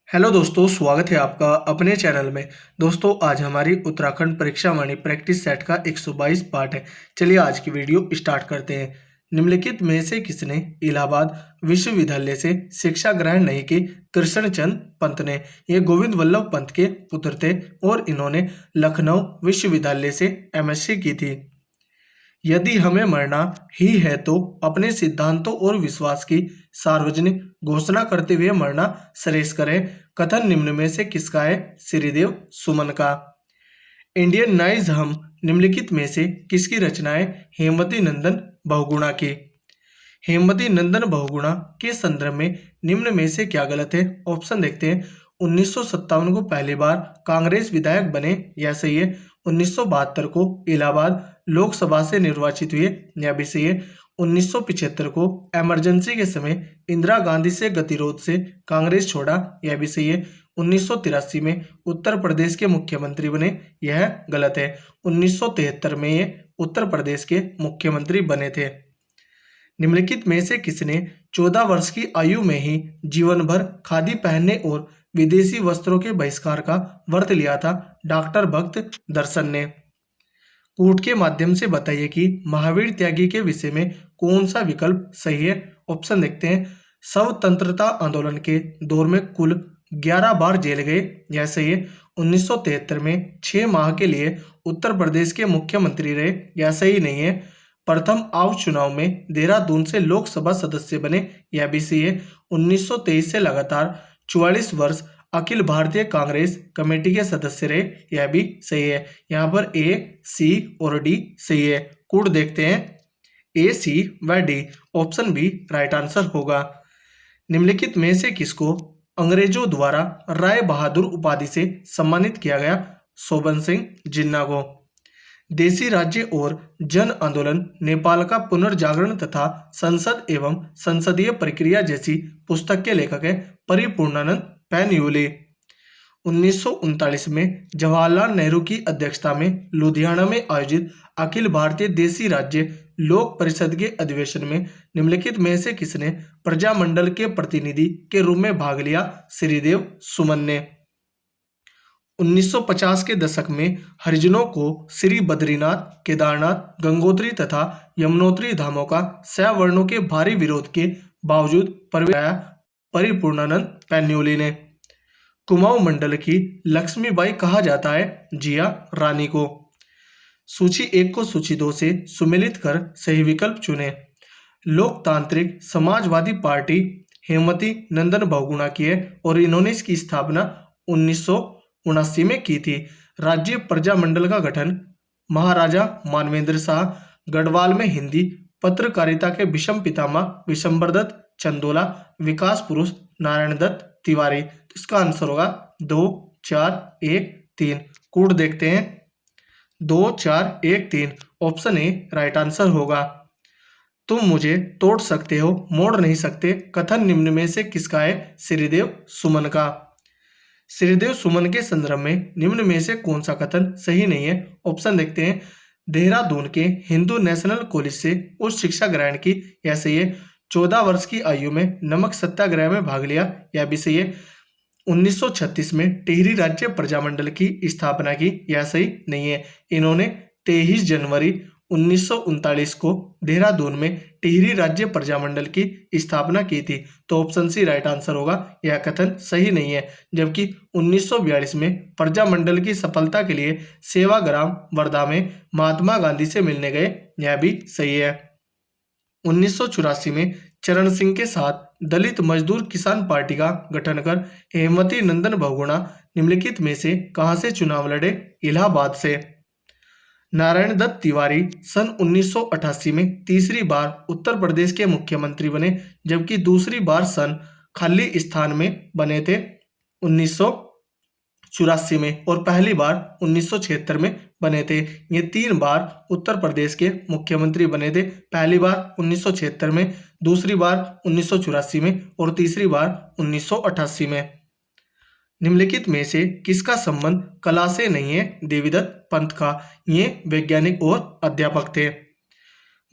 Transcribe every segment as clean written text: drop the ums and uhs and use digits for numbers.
Hello दोस्तों, स्वागत है आपका अपने चैनल में। दोस्तों, आज हमारी उत्तराखंड परीक्षा वाणी प्रैक्टिस सेट का 122 पार्ट है। चलिए आज की वीडियो स्टार्ट करते हैं। निम्नलिखित में से किसने इलाहाबाद विश्वविद्यालय से शिक्षा ग्रहण नहीं की? कृष्णचंद पंत ने। ये गोविंद वल्लभ पंत के पुत्र थे और इन्होंने लखनऊ विश्वविद्यालय से एमएससी की थी। यदि हमें मरना ही है तो अपने सिद्धांतों और विश्वास की सार्वजनिक घोषणा करते हुए मरना श्रेयस्कर है। कथन निम्न में से किसका है? श्रीदेव सुमन का। इंडियन नाइज हम निम्नलिखित में से किसकी रचना है? हेमवती नंदन बहुगुणा की। हेमवती नंदन बहुगुणा के संदर्भ में निम्न में से क्या गलत है? ऑप्शन देखते हैं। 1957 को पहली बार कांग्रेस विधायक बने, यह सही है। 1972 को इलाहाबाद लोकसभा से निर्वाचित हुए, यह भी सही है। 1975 को इमरजेंसी के समय इंदिरा गांधी से गतिरोध से कांग्रेस छोड़ा, यह भी सही है। 1983 में उत्तर प्रदेश के मुख्यमंत्री बने, यह गलत है। 1973 में ये उत्तर प्रदेश के मुख्यमंत्री बने थे। निम्नलिखित में से किसने 14 वर्ष की आयु में ही जीवन भर खादी पहनने और विदेशी वस्त्रों के बहिष्कार का व्रत लिया था? डॉक्टर भक्त दर्शन ने। कूट के माध्यम से बताइए कि महावीर त्यागी के विषय में कौन सा विकल्प सही है? ऑप्शन देखते हैं। स्वतंत्रता आंदोलन के दौर में कुल 11 बार जेल गए, यह सही है। 1973 में 6 माह के लिए उत्तर प्रदेश के मुख्यमंत्री रहे, यह सही नहीं है। प्रथम आव चुनाव में देहरादून से लोकसभा सदस्य बने, यह भी सही है। 1923 से लगातार 44 वर्ष अखिल भारतीय कांग्रेस कमेटी के सदस्य रहे, यह भी सही है। यहाँ पर ए, सी और डी सही है। कूट देखते हैं। ए, सी व D, option B right answer होगा। निम्नलिखित में से किसको अंग्रेजों द्वारा राय बहादुर उपाधि से सम्मानित किया गया? शोभन सिंह जिन्ना को। देसी राज्य और जन आंदोलन नेपाल का पुनर्जागरण तथा संसद एवं संसदीय प्रक्रिया जैसी पुस्तक के लेखक है परिपूर्णानंद पैन्यूली। 1939 में जवाहरलाल नेहरू की अध्यक्षता में लुधियाना में आयोजित अखिल भारतीय देसी राज्य लोक परिषद के अधिवेशन में निम्नलिखित में से किसने प्रजामंडल के प्रतिनिधि के रूप में भाग लिया? श्रीदेव सुमन ने। 1950 के दशक में हरिजनों को श्री बद्रीनाथ, केदारनाथ, गंगोत्री तथा यमुनोत्री धामों का सवर्णों के भारी विरोध के बावजूद प्रवेश कराया परिपूर्णानंद पैन्यूली ने। कुमाऊं मंडल की लक्ष्मीबाई कहा जाता है? जिया रानी को। सूची 1 को सूची 2 से सुमेलित कर सही विकल्प चुने। लोकतांत्रिक समाजवादी पार्टी हेमवती नंदन बहुगुणा की है और इन्होंने इसकी स्थापना 1979 में की थी। राज्य प्रजामंडल का गठन महाराजा मानवेंद्र शाह गढ़वाल में हिंदी पत्रकारिता के विषम पितामह विशंबर दत्त चंदोला, विकास पुरुष नारायण दत्त तिवारी। तो इसका आंसर होगा 2, 4, 1, 3। कोड देखते हैं। 2, 4, 1, 3, ऑप्शन ए राइट आंसर होगा। तुम मुझे तोड़ सकते हो, मोड़ नहीं सकते, कथन निम्न में से किसका है? श्रीदेव सुमन का। श्रीदेव सुमन के संदर्भ में निम्न में से कौन सा कथन सही नहीं है? ऑप्शन देखते हैं। देहरादून के हिंदू नेशनल कॉलेज से उच्च शिक्षा ग्रहण की, यह सही है। 14 वर्ष की आयु में नमक सत्याग्रह में भाग लिया, यह भी सही है। 1936 में टिहरी राज्य प्रजामंडल की स्थापना की, यह सही नहीं है। इन्होंने 23 जनवरी 1939 को देहरादून में टिहरी राज्य प्रजामंडल की स्थापना की थी। तो ऑप्शन सी राइट आंसर होगा। यह कथन सही नहीं है। जबकि 1942 में प्रजामंडल की सफलता के लिए सेवाग्राम वर्धा में महात्मा गांधी से मिलने गए, यह भी सही है। 1984 में चरण सिंह के साथ दलित मजदूर किसान पार्टी का गठन कर हेमवती नंदन बहुगुणा निम्नलिखित में से कहां से चुनाव लड़े? इलाहाबाद से। नारायण दत्त तिवारी सन 1988 में तीसरी बार उत्तर प्रदेश के मुख्यमंत्री बने, जबकि दूसरी बार सन खाली स्थान में बने थे 1984 में और पहली बार 1976 में बने थे। ये 3 बार उत्तर प्रदेश के मुख्यमंत्री बने थे। पहली बार 1976 में, दूसरी बार 1984 में और तीसरी बार 1988 में। निम्नलिखित में से किसका संबंध कला से नहीं है? देवीदत्त पंत का। ये वैज्ञानिक और अध्यापक थे।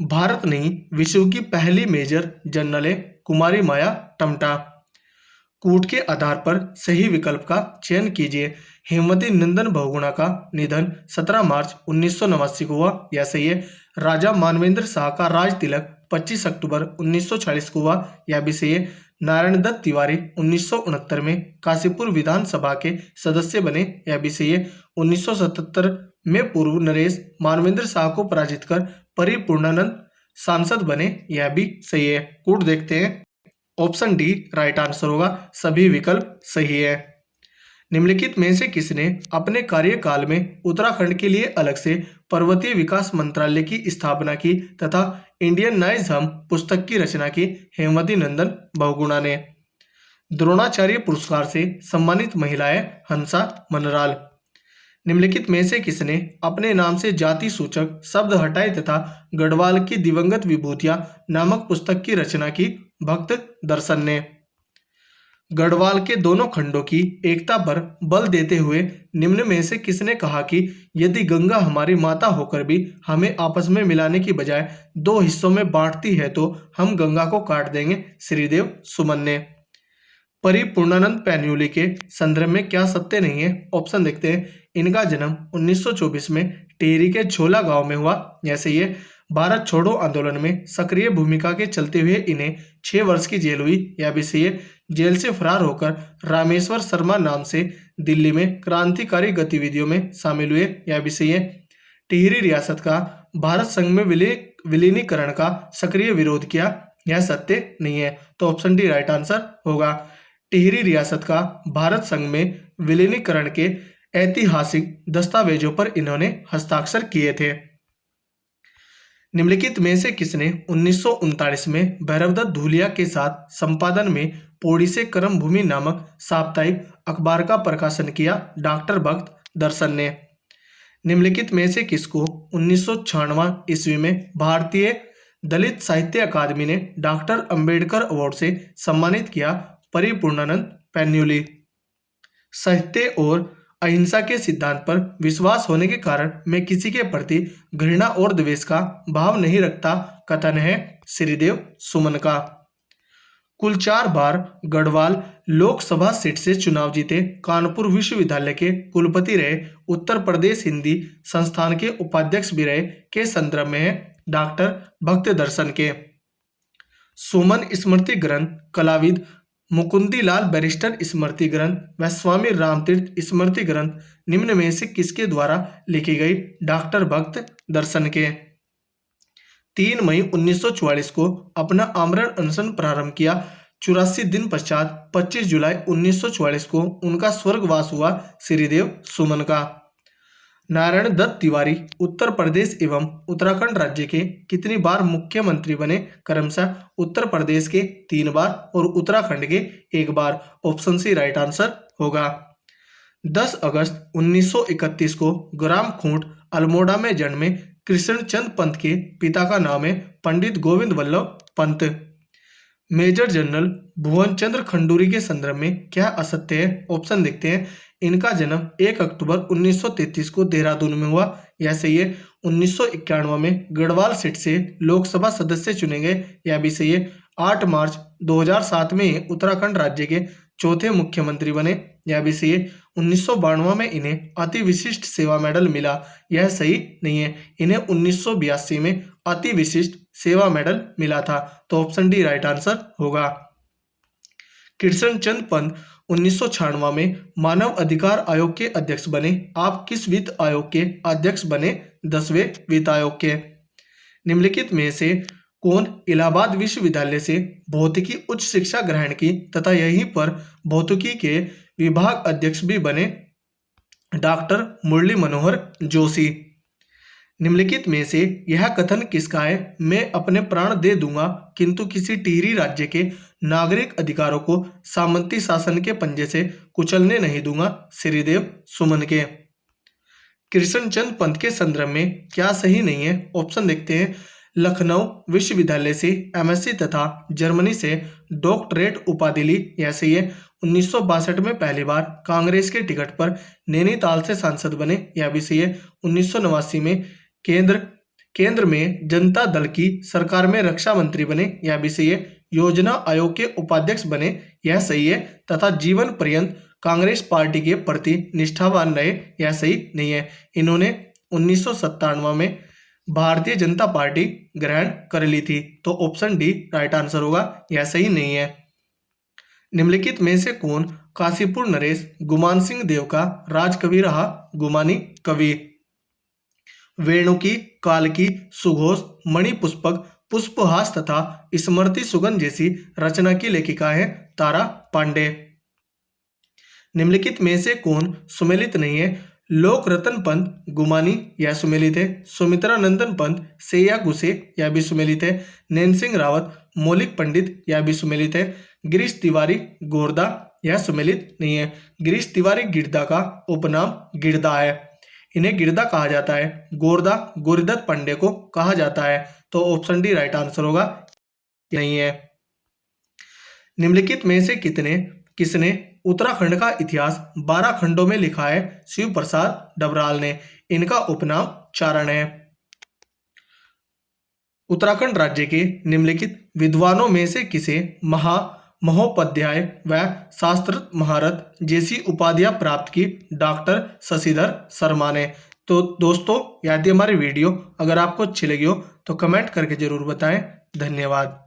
भारत नहीं विश्व की पहली मेजर जनरल है कुमारी माया टमटा। कूट के आधार पर सही विकल्प का चयन कीजिए। हेमवती नंदन बहुगुणा का निधन 17 मार्च 1989 को हुआ, यह सही है। राजा मानवेंद्र शाह का राज तिलक 25 अक्टूबर 1940 को हुआ, यह भी सही है। नारायण दत्त तिवारी 1969 में काशीपुर विधानसभा के सदस्य बने, यह भी सही है। 1977 में पूर्व नरेश मानवेंद्र शाह को पराजित कर परिपूर्णानंद सांसद बने, यह भी सही है। कूट देखते हैं। ऑप्शन डी राइट आंसर होगा, सभी विकल्प सही है। निम्नलिखित में से किसने अपने कार्यकाल में उत्तराखंड के लिए अलग से पर्वतीय विकास मंत्रालय की स्थापना की तथा इंडियन नाइज़म पुस्तक की रचना की? हेमवती नंदन बहुगुणा ने। द्रोणाचार्य पुरस्कार से सम्मानित महिला है हंसा मनराल। निम्नलिखित में से किसने अपने नाम से जाति सूचक शब्द हटाए तथा गढ़वाल की दिवंगत विभूतियां नामक पुस्तक की रचना की? भक्त दर्शन ने। गढ़वाल के दोनों खंडों की एकता पर बल देते हुए निम्न में से किसने कहा कि यदि गंगा हमारी माता होकर भी हमें आपस में मिलाने की बजाय दो हिस्सों में बांटती है तो हम गंगा को काट देंगे? श्रीदेव सुमन ने। परिपूर्णानंद पैन्यूली के संदर्भ में क्या सत्य नहीं है? ऑप्शन देखते हैं। इनका जन्म 1924 में टिहरी के झोला गांव में हुआ, जैसे ये भारत छोड़ो आंदोलन में सक्रिय भूमिका के चलते हुए इन्हें 6 वर्ष की जेल हुई, यह भी सही है। जेल से फरार होकर रामेश्वर शर्मा नाम से दिल्ली में क्रांतिकारी गतिविधियों में शामिल हुए, यह भी सही है। टिहरी रियासत का भारत संघ में विलीनीकरण का सक्रिय विरोध किया, यह सत्य नहीं है, तो ऑप्शन डी राइट आंसर होगा। टिहरी रियासत का भारत संघ में विलीनीकरण के ऐतिहासिक दस्तावेजों पर इन्होंने हस्ताक्षर किए थे। निम्नलिखित में से किसने 1939 में भैरवदत्त धूलिया के साथ संपादन में पौड़ी से कर्मभूमि नामक साप्ताहिक अखबार का प्रकाशन किया? डॉक्टर भक्त दर्शन ने। निम्नलिखित में से किसको 1996 ईस्वी में भारतीय दलित साहित्य अकादमी ने डॉक्टर अंबेडकर अवार्ड से सम्मानित किया? परिपूर्णानंद पैन्यूली। साहित्य और अहिंसा के सिद्धांत पर विश्वास होने के कारण मैं किसी के प्रति घृणा और द्वेष का भाव नहीं रखता कथन है श्रीदेव सुमन का। कुल 4 बार गढ़वाल लोकसभा सीट से चुनाव जीते कानपुर विश्वविद्यालय के कुलपति रहे, उत्तर प्रदेश हिंदी संस्थान के उपाध्यक्ष भी रहे के संदर्भ में है डॉक्टर भक्त दर्शन के। सुमन स्मृति ग्रंथ, कलाविद मुकुंदीलाल बैरिस्टर स्मृति ग्रंथ व स्वामी रामतीर्थ स्मृति ग्रंथ निम्न में से किसके द्वारा लिखी गई? डॉक्टर भक्त दर्शन के। 3 मई 1944 को अपना आमरण अनशन प्रारंभ किया। 84 दिन पश्चात 25 जुलाई 1944 को उनका स्वर्गवास हुआ। श्रीदेव सुमन का। नारायण दत्त तिवारी उत्तर प्रदेश एवं उत्तराखंड राज्य के कितनी बार मुख्यमंत्री बने? क्रमशः उत्तर प्रदेश के 3 बार और उत्तराखंड के 1 बार। ऑप्शन सी राइट आंसर होगा। 10 अगस्त 1931 को ग्राम खूंट अल्मोड़ा में जन्मे कृष्णचंद पंत के पिता का नाम है पंडित गोविंद वल्लभ पंत। मेजर जनरल भुवन चंद्र खंडूरी के संदर्भ में क्या असत्य है? ऑप्शन देखते हैं। इनका जन्म 1 अक्टूबर 1933 को देहरादून में हुआ, यह सही है। 1991 में गढ़वाल सीट से लोकसभा सदस्य चुने गए, यह भी सही है। 8 मार्च 2007 में उत्तराखंड राज्य के चौथे मुख्यमंत्री बने, यह भी सही है। 1992 में इन्हें अति विशिष्ट सेवा मेडल मिला, यह सही नहीं है। इन्हें 1982 में अति विशिष्ट सेवा मेडल मिला था, तो ऑप्शन डी राइट आंसर होगा। कृष्णचंद पंत 1996 में मानव अधिकार आयोग के अध्यक्ष बने। आप किस वित्त आयोग के अध्यक्ष बने? 10वें वित्त आयोग के। निम्नलिखित में से कौन इलाहाबाद विश्वविद्यालय से भौतिकी उच्च शिक्षा ग्रहण की तथा यहीं पर भौतिकी के विभाग अध्यक्ष भी बने? डॉक्टर मुरली मनोहर जोशी। निम्नलिखित में से यह कथन किसका है? मैं अपने प्राण दे दूंगा किंतु किसी टिहरी राज्य के नागरिक अधिकारों को सामंती शासन के पंजे से कुचलने नहीं दूंगा। श्रीदेव सुमन के। कृष्णचंद पंत के संदर्भ में क्या सही नहीं है? ऑप्शन देखते हैं। लखनऊ विश्वविद्यालय से एमएससी तथा जर्मनी से डॉक्टरेट उपाधि ली, यह सही है। 1962 में पहली बार कांग्रेस के टिकट पर नैनीताल से सांसद बने, यह भी सही है। 1989 में केंद्र में जनता दल की सरकार में रक्षा मंत्री बने, यह भी सही है। योजना आयोग के उपाध्यक्ष बने, यह सही है। तथा जीवन पर्यंत कांग्रेस पार्टी के प्रति निष्ठावान रहे, यह सही नहीं है। इन्होंने 1997 में भारतीय जनता पार्टी ग्रहण कर ली थी। तो ऑप्शन डी राइट आंसर होगा, यह सही नहीं है। निम्नलिखित में से कौन काशीपुर नरेश गुमान सिंह देव का राजकवि रहा? गुमानी कवि। वेणुकी, कालकी, सुघोष, मणिपुष्पक, पुष्पहास तथा स्मृति सुगंध जैसी रचना की लेखिका है तारा पांडे। निम्नलिखित में से कौन सुमेलित नहीं है? लोक रतन पंत गुमानी, यह सुमेलित है। सुमित्रा नंदन पंत सेया गुसे, यह भी सुमेलित है। नैन सिंह रावत मौलिक पंडित, यह भी सुमेलित है। गिरीश तिवारी गोरदा, यह सुमेलित नहीं है। गिरीश तिवारी गिरदा का उपनाम गिरदा है, इन्हें गिरदा कहा जाता है। गोरदा गोरीदत्त पांडे को कहा जाता है। तो ऑप्शन डी राइट आंसर होगा, नहीं है। निम्नलिखित में से किसने उत्तराखंड का इतिहास 12 खंडों में लिखा है? शिव प्रसाद डबराल ने। इनका उपनाम चारण है। उत्तराखंड राज्य के निम्नलिखित विद्वानों में से किसे महोपाध्याय व शास्त्र महारथ जैसी उपाधियां प्राप्त की? डॉक्टर शशिधर शर्मा ने। तो दोस्तों, यदि हमारी वीडियो अगर आपको अच्छी लगी हो तो कमेंट करके जरूर बताएं। धन्यवाद।